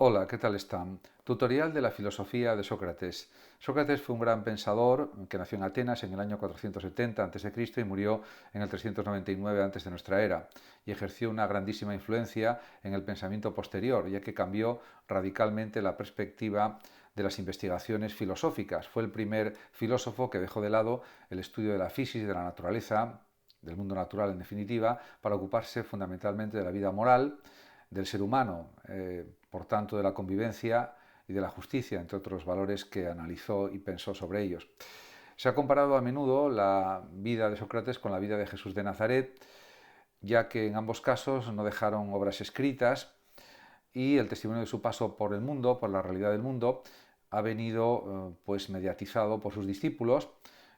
Hola, ¿qué tal están? Tutorial de la filosofía de Sócrates. Sócrates fue un gran pensador que nació en Atenas en el año 470 a.C. y murió en el 399 antes de nuestra era, y ejerció una grandísima influencia en el pensamiento posterior, ya que cambió radicalmente la perspectiva de las investigaciones filosóficas. Fue el primer filósofo que dejó de lado el estudio de la física y de la naturaleza, del mundo natural en definitiva, para ocuparse fundamentalmente de la vida moral del ser humano, por tanto de la convivencia y de la justicia, entre otros valores que analizó y pensó sobre ellos. Se ha comparado a menudo la vida de Sócrates con la vida de Jesús de Nazaret, ya que en ambos casos no dejaron obras escritas y el testimonio de su paso por el mundo, por la realidad del mundo, ha venido pues mediatizado por sus discípulos,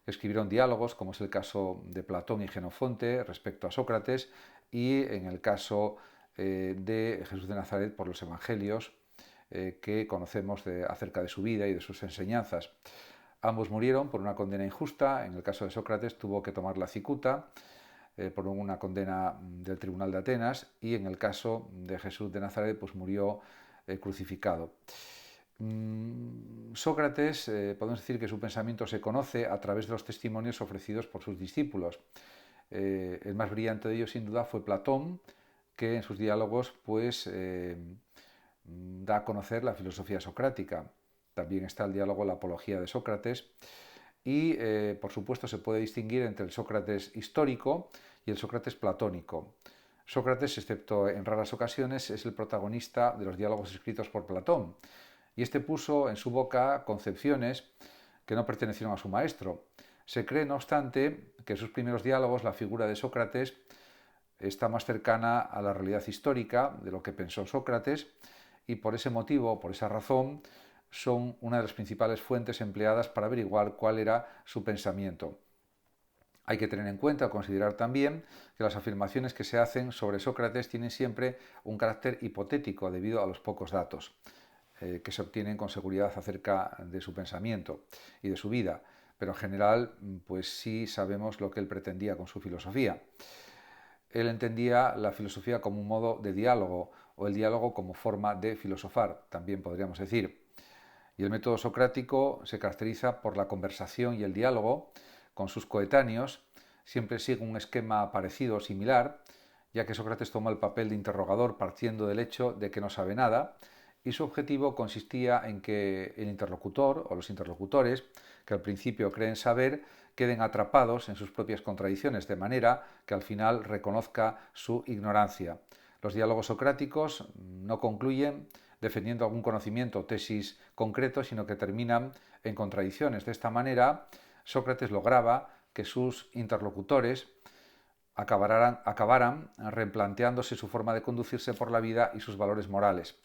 que escribieron diálogos, como es el caso de Platón y Jenofonte respecto a Sócrates, y en el caso de Jesús de Nazaret por los evangelios que conocemos acerca de su vida y de sus enseñanzas. Ambos murieron por una condena injusta. En el caso de Sócrates tuvo que tomar la cicuta por una condena del Tribunal de Atenas, y en el caso de Jesús de Nazaret pues murió crucificado. Sócrates, podemos decir que su pensamiento se conoce a través de los testimonios ofrecidos por sus discípulos. El más brillante de ellos, sin duda, fue Platón, que en sus diálogos pues, da a conocer la filosofía socrática. También está el diálogo La Apología de Sócrates. Y, por supuesto, se puede distinguir entre el Sócrates histórico y el Sócrates platónico. Sócrates, excepto en raras ocasiones, es el protagonista de los diálogos escritos por Platón, y este puso en su boca concepciones que no pertenecieron a su maestro. Se cree, no obstante, que en sus primeros diálogos la figura de Sócrates está más cercana a la realidad histórica de lo que pensó Sócrates, y por ese motivo, por esa razón, son una de las principales fuentes empleadas para averiguar cuál era su pensamiento. Hay que tener en cuenta o considerar también que las afirmaciones que se hacen sobre Sócrates tienen siempre un carácter hipotético debido a los pocos datos que se obtienen con seguridad acerca de su pensamiento y de su vida, pero en general pues sí sabemos lo que él pretendía con su filosofía. Él entendía la filosofía como un modo de diálogo, o el diálogo como forma de filosofar, también podríamos decir. Y el método socrático se caracteriza por la conversación y el diálogo con sus coetáneos. Siempre sigue un esquema parecido o similar, ya que Sócrates tomó el papel de interrogador partiendo del hecho de que no sabe nada, y su objetivo consistía en que el interlocutor o los interlocutores, que al principio creen saber, queden atrapados en sus propias contradicciones, de manera que al final reconozca su ignorancia. Los diálogos socráticos no concluyen defendiendo algún conocimiento o tesis concreto, sino que terminan en contradicciones. De esta manera, Sócrates lograba que sus interlocutores acabaran replanteándose su forma de conducirse por la vida y sus valores morales.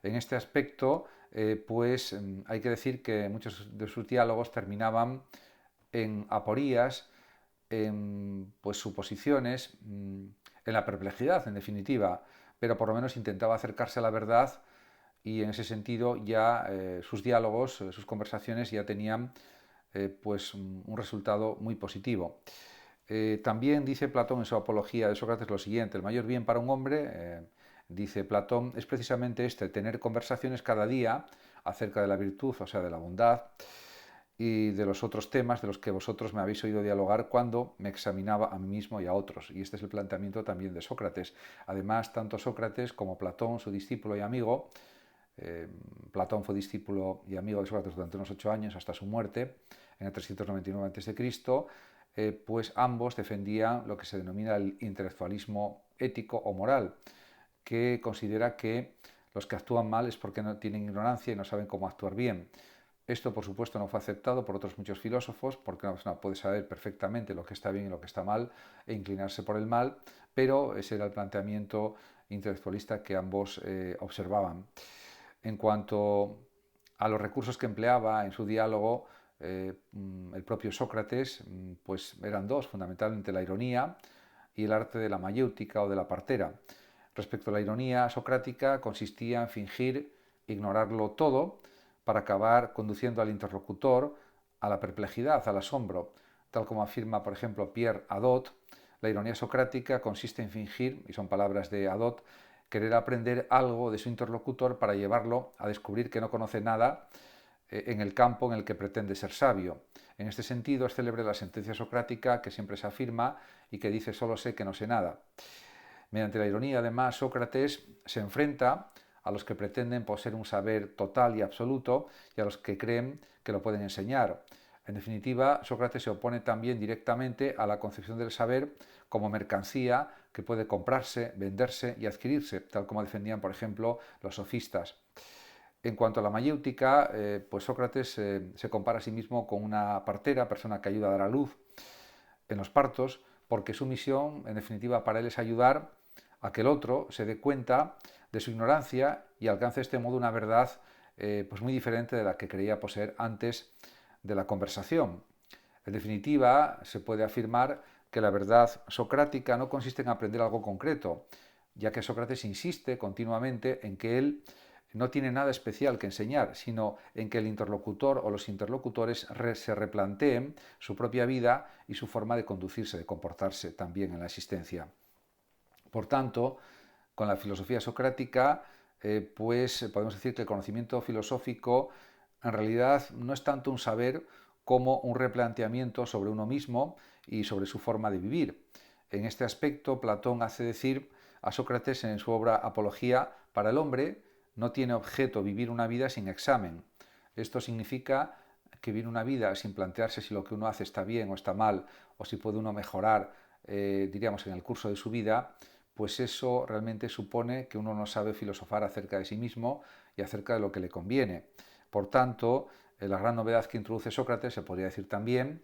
En este aspecto, pues hay que decir que muchos de sus diálogos terminaban en aporías, en pues, suposiciones, en la perplejidad, en definitiva, pero por lo menos intentaba acercarse a la verdad, y en ese sentido ya sus diálogos, sus conversaciones ya tenían pues un resultado muy positivo. También dice Platón en su Apología de Sócrates lo siguiente: el mayor bien para un hombre, dice Platón, es precisamente este, tener conversaciones cada día acerca de la virtud, o sea, de la bondad, y de los otros temas de los que vosotros me habéis oído dialogar cuando me examinaba a mí mismo y a otros. Y este es el planteamiento también de Sócrates. Además, tanto Sócrates como Platón, su discípulo y amigo, Platón fue discípulo y amigo de Sócrates durante unos 8 años hasta su muerte en el 399 a.C., pues ambos defendían lo que se denomina el intelectualismo ético o moral, que considera que los que actúan mal es porque no tienen ignorancia y no saben cómo actuar bien. Esto, por supuesto, no fue aceptado por otros muchos filósofos, porque una persona puede saber perfectamente lo que está bien y lo que está mal e inclinarse por el mal, pero ese era el planteamiento intelectualista que ambos observaban. En cuanto a los recursos que empleaba en su diálogo, el propio Sócrates, pues eran dos, fundamentalmente la ironía y el arte de la mayéutica o de la partera. Respecto a la ironía socrática, consistía en fingir ignorarlo todo para acabar conduciendo al interlocutor a la perplejidad, al asombro. Tal como afirma, por ejemplo, Pierre Hadot, la ironía socrática consiste en fingir, y son palabras de Hadot, querer aprender algo de su interlocutor para llevarlo a descubrir que no conoce nada en el campo en el que pretende ser sabio. En este sentido es célebre la sentencia socrática que siempre se afirma y que dice solo sé que no sé nada. Mediante la ironía, además, Sócrates se enfrenta a los que pretenden poseer un saber total y absoluto y a los que creen que lo pueden enseñar. En definitiva, Sócrates se opone también directamente a la concepción del saber como mercancía que puede comprarse, venderse y adquirirse, tal como defendían, por ejemplo, los sofistas. En cuanto a la mayéutica, pues Sócrates se compara a sí mismo con una partera, persona que ayuda a dar a luz en los partos, porque su misión, en definitiva, para él es ayudar a que el otro se dé cuenta de su ignorancia y alcance de este modo una verdad pues muy diferente de la que creía poseer antes de la conversación. En definitiva, se puede afirmar que la verdad socrática no consiste en aprender algo concreto, ya que Sócrates insiste continuamente en que él no tiene nada especial que enseñar, sino en que el interlocutor o los interlocutores se replanteen su propia vida y su forma de conducirse, de comportarse también en la existencia. Por tanto, con la filosofía socrática, pues podemos decir que el conocimiento filosófico en realidad no es tanto un saber como un replanteamiento sobre uno mismo y sobre su forma de vivir. En este aspecto, Platón hace decir a Sócrates en su obra Apología: para el hombre no tiene objeto vivir una vida sin examen. Esto significa que vivir una vida sin plantearse si lo que uno hace está bien o está mal, o si puede uno mejorar, diríamos, en el curso de su vida, pues eso realmente supone que uno no sabe filosofar acerca de sí mismo y acerca de lo que le conviene. Por tanto, la gran novedad que introduce Sócrates, se podría decir también,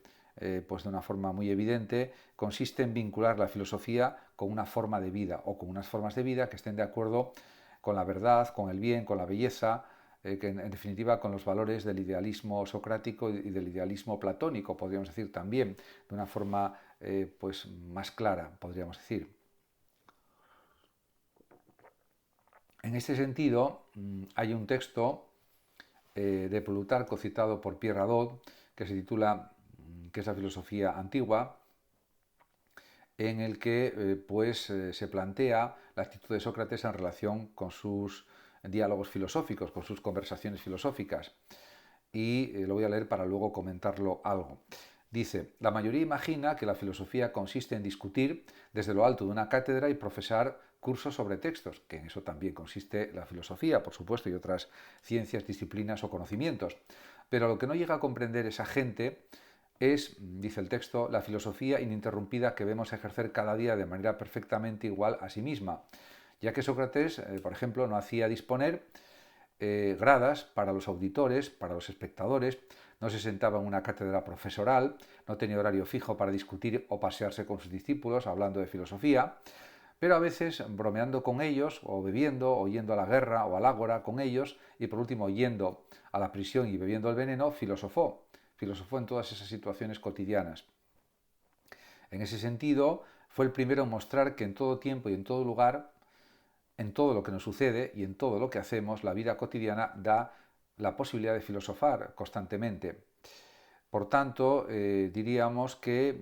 pues de una forma muy evidente, consiste en vincular la filosofía con una forma de vida o con unas formas de vida que estén de acuerdo con la verdad, con el bien, con la belleza, que en definitiva con los valores del idealismo socrático y del idealismo platónico, podríamos decir también, de una forma pues más clara, podríamos decir. En este sentido, hay un texto de Plutarco citado por Pierre Hadot que se titula ¿Qué es la filosofía antigua?, en el que se plantea la actitud de Sócrates en relación con sus diálogos filosóficos, con sus conversaciones filosóficas. Y lo voy a leer para luego comentarlo algo. Dice: la mayoría imagina que la filosofía consiste en discutir desde lo alto de una cátedra y profesar cursos sobre textos, que en eso también consiste la filosofía, por supuesto, y otras ciencias, disciplinas o conocimientos. Pero lo que no llega a comprender esa gente es, dice el texto, la filosofía ininterrumpida que vemos ejercer cada día de manera perfectamente igual a sí misma, ya que Sócrates, por ejemplo, no hacía disponer gradas para los auditores, para los espectadores, no se sentaba en una cátedra profesoral, no tenía horario fijo para discutir o pasearse con sus discípulos hablando de filosofía, pero a veces bromeando con ellos, o bebiendo, o yendo a la guerra o al ágora con ellos, y por último yendo a la prisión y bebiendo el veneno, filosofó en todas esas situaciones cotidianas. En ese sentido, fue el primero en mostrar que en todo tiempo y en todo lugar, en todo lo que nos sucede y en todo lo que hacemos, la vida cotidiana da la posibilidad de filosofar constantemente. Por tanto, diríamos que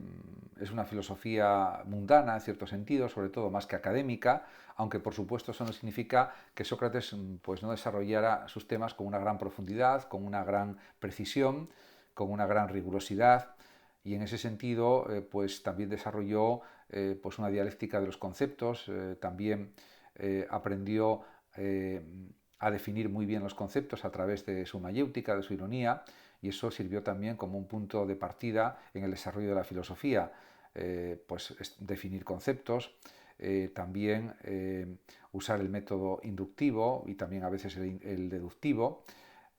es una filosofía mundana, en cierto sentido, sobre todo más que académica, aunque por supuesto eso no significa que Sócrates pues, no desarrollara sus temas con una gran profundidad, con una gran precisión, con una gran rigurosidad, y en ese sentido pues también desarrolló pues una dialéctica de los conceptos, también aprendió a definir muy bien los conceptos a través de su mayéutica, de su ironía, y eso sirvió también como un punto de partida en el desarrollo de la filosofía, pues definir conceptos, también usar el método inductivo y también a veces el deductivo,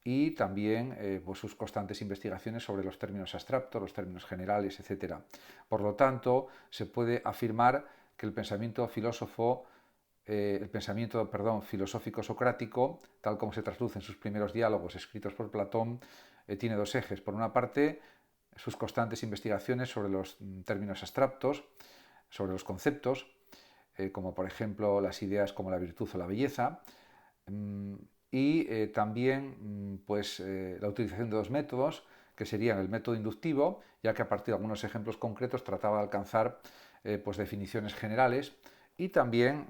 y también pues sus constantes investigaciones sobre los términos abstractos, los términos generales, etc. Por lo tanto, se puede afirmar que el pensamiento filosófico socrático, tal como se traduce en sus primeros diálogos escritos por Platón, tiene dos ejes. Por una parte, sus constantes investigaciones sobre los términos abstractos, sobre los conceptos, como por ejemplo las ideas como la virtud o la belleza, y también la utilización de dos métodos, que serían el método inductivo, ya que a partir de algunos ejemplos concretos trataba de alcanzar pues definiciones generales, y también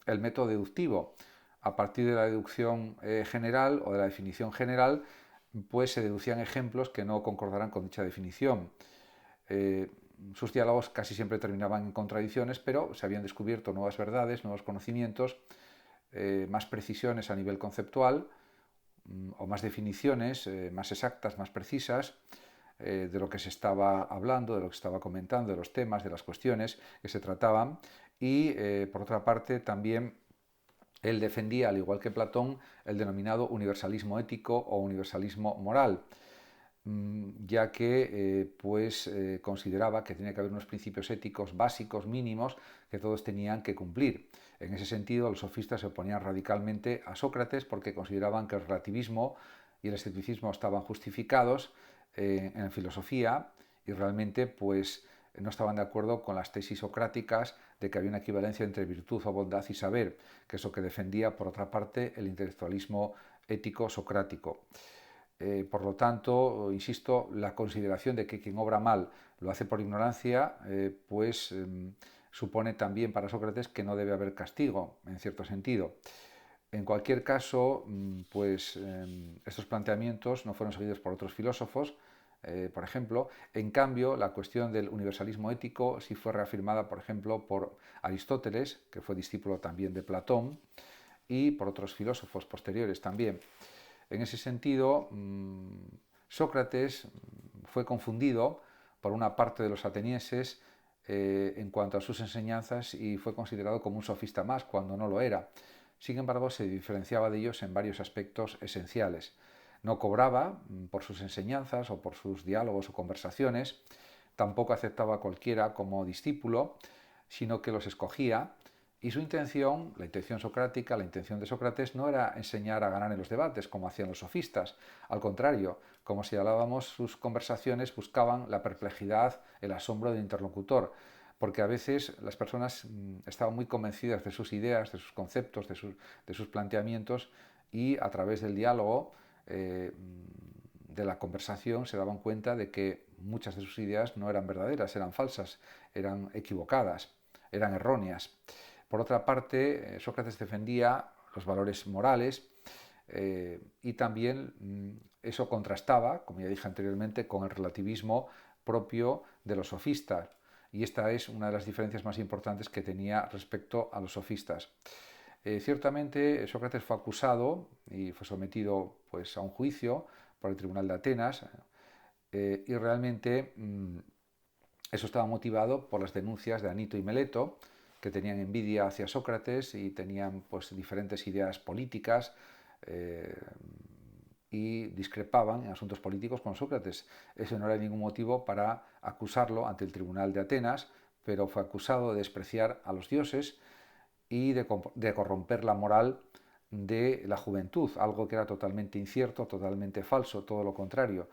el método deductivo. A partir de la deducción general o de la definición general, pues se deducían ejemplos que no concordaran con dicha definición. Sus diálogos casi siempre terminaban en contradicciones, pero se habían descubierto nuevas verdades, nuevos conocimientos, más precisiones a nivel conceptual o más definiciones más exactas, más precisas de lo que se estaba hablando, de lo que se estaba comentando, de los temas, de las cuestiones que se trataban. Y por otra parte también él defendía, al igual que Platón, el denominado universalismo ético o universalismo moral, ya que consideraba que tenía que haber unos principios éticos básicos, mínimos, que todos tenían que cumplir. En ese sentido, los sofistas se oponían radicalmente a Sócrates porque consideraban que el relativismo y el escepticismo estaban justificados en filosofía y realmente no estaban de acuerdo con las tesis socráticas de que había una equivalencia entre virtud o bondad y saber, que es lo que defendía, por otra parte, el intelectualismo ético socrático. Por lo tanto, insisto, la consideración de que quien obra mal lo hace por ignorancia, supone también para Sócrates que no debe haber castigo, en cierto sentido. En cualquier caso, estos planteamientos no fueron seguidos por otros filósofos, por ejemplo. En cambio, la cuestión del universalismo ético sí fue reafirmada, por ejemplo, por Aristóteles, que fue discípulo también de Platón, y por otros filósofos posteriores también. En ese sentido, Sócrates fue confundido por una parte de los atenienses en cuanto a sus enseñanzas y fue considerado como un sofista más, cuando no lo era. Sin embargo, se diferenciaba de ellos en varios aspectos esenciales. No cobraba por sus enseñanzas o por sus diálogos o conversaciones, tampoco aceptaba a cualquiera como discípulo, sino que los escogía. Y su intención, la intención socrática, la intención de Sócrates, no era enseñar a ganar en los debates, como hacían los sofistas. Al contrario, como señalábamos, sus conversaciones buscaban la perplejidad, el asombro del interlocutor, porque a veces las personas estaban muy convencidas de sus ideas, de sus conceptos, de sus planteamientos, y a través del diálogo, de la conversación, se daban cuenta de que muchas de sus ideas no eran verdaderas, eran falsas, eran equivocadas, eran erróneas. Por otra parte, Sócrates defendía los valores morales y también eso contrastaba, como ya dije anteriormente, con el relativismo propio de los sofistas. Y esta es una de las diferencias más importantes que tenía respecto a los sofistas. Ciertamente, Sócrates fue acusado y fue sometido a un juicio por el Tribunal de Atenas y realmente eso estaba motivado por las denuncias de Anito y Meleto, que tenían envidia hacia Sócrates y tenían diferentes ideas políticas y discrepaban en asuntos políticos con Sócrates. Ese no era ningún motivo para acusarlo ante el Tribunal de Atenas, pero fue acusado de despreciar a los dioses y de corromper la moral de la juventud, algo que era totalmente incierto, totalmente falso, todo lo contrario.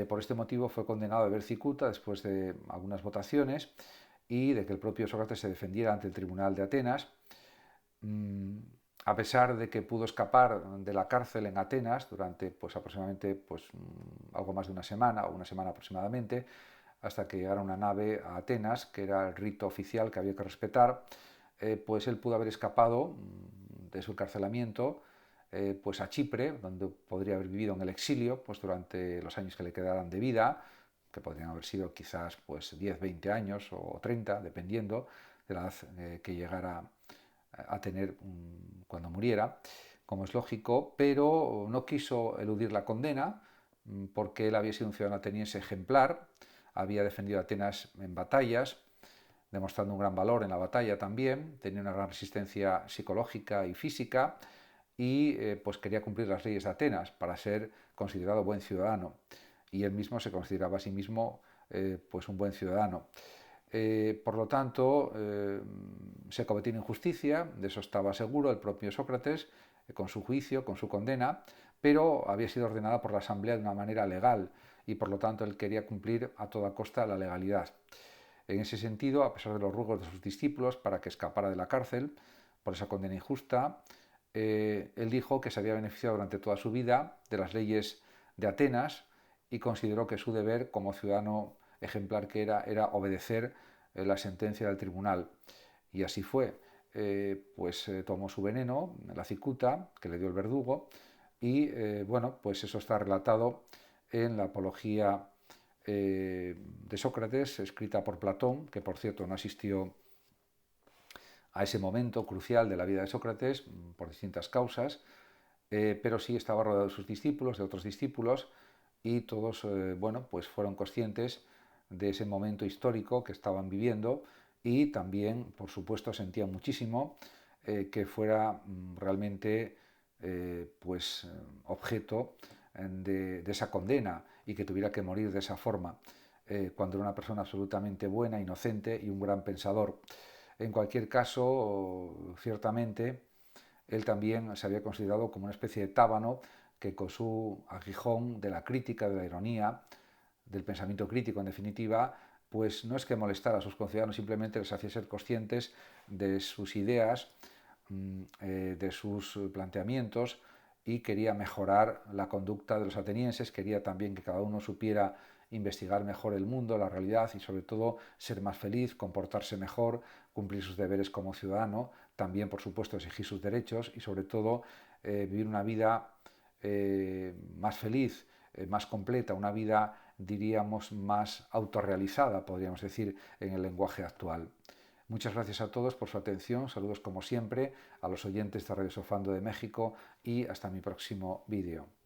Por este motivo fue condenado a beber cicuta después de algunas votaciones y de que el propio Sócrates se defendiera ante el Tribunal de Atenas. A pesar de que pudo escapar de la cárcel en Atenas durante aproximadamente algo más de una semana o una semana aproximadamente, hasta que llegara una nave a Atenas, que era el rito oficial que había que respetar, él pudo haber escapado de su encarcelamiento a Chipre, donde podría haber vivido en el exilio durante los años que le quedaran de vida, que podrían haber sido quizás 10, 20 años o 30, dependiendo de la edad que llegara a tener cuando muriera, como es lógico, pero no quiso eludir la condena porque él había sido un ciudadano ateniense ejemplar, había defendido a Atenas en batallas, demostrando un gran valor en la batalla también, tenía una gran resistencia psicológica y física y quería cumplir las leyes de Atenas para ser considerado buen ciudadano. Y él mismo se consideraba a sí mismo un buen ciudadano. Por lo tanto, se cometió una injusticia, de eso estaba seguro el propio Sócrates, con su juicio, con su condena, pero había sido ordenada por la Asamblea de una manera legal y por lo tanto él quería cumplir a toda costa la legalidad. En ese sentido, a pesar de los ruegos de sus discípulos para que escapara de la cárcel por esa condena injusta, él dijo que se había beneficiado durante toda su vida de las leyes de Atenas y consideró que su deber como ciudadano ejemplar que era obedecer la sentencia del tribunal. Y así fue. tomó su veneno, la cicuta, que le dio el verdugo, y bueno, pues eso está relatado en la Apología de Sócrates, escrita por Platón, que por cierto no asistió a ese momento crucial de la vida de Sócrates por distintas causas, pero sí estaba rodeado de sus discípulos, de otros discípulos, y todos bueno, pues fueron conscientes de ese momento histórico que estaban viviendo y también, por supuesto, sentían muchísimo que fuera realmente objeto de esa condena y que tuviera que morir de esa forma, cuando era una persona absolutamente buena, inocente y un gran pensador. En cualquier caso, ciertamente, él también se había considerado como una especie de tábano que con su aguijón de la crítica, de la ironía, del pensamiento crítico en definitiva, pues no es que molestara a sus conciudadanos, simplemente les hacía ser conscientes de sus ideas, de sus planteamientos, y quería mejorar la conducta de los atenienses, quería también que cada uno supiera investigar mejor el mundo, la realidad y sobre todo ser más feliz, comportarse mejor, cumplir sus deberes como ciudadano, también por supuesto exigir sus derechos y sobre todo vivir una vida más feliz, más completa, una vida diríamos más autorrealizada, podríamos decir, en el lenguaje actual. Muchas gracias a todos por su atención, saludos como siempre a los oyentes de Radio Sofando de México y hasta mi próximo vídeo.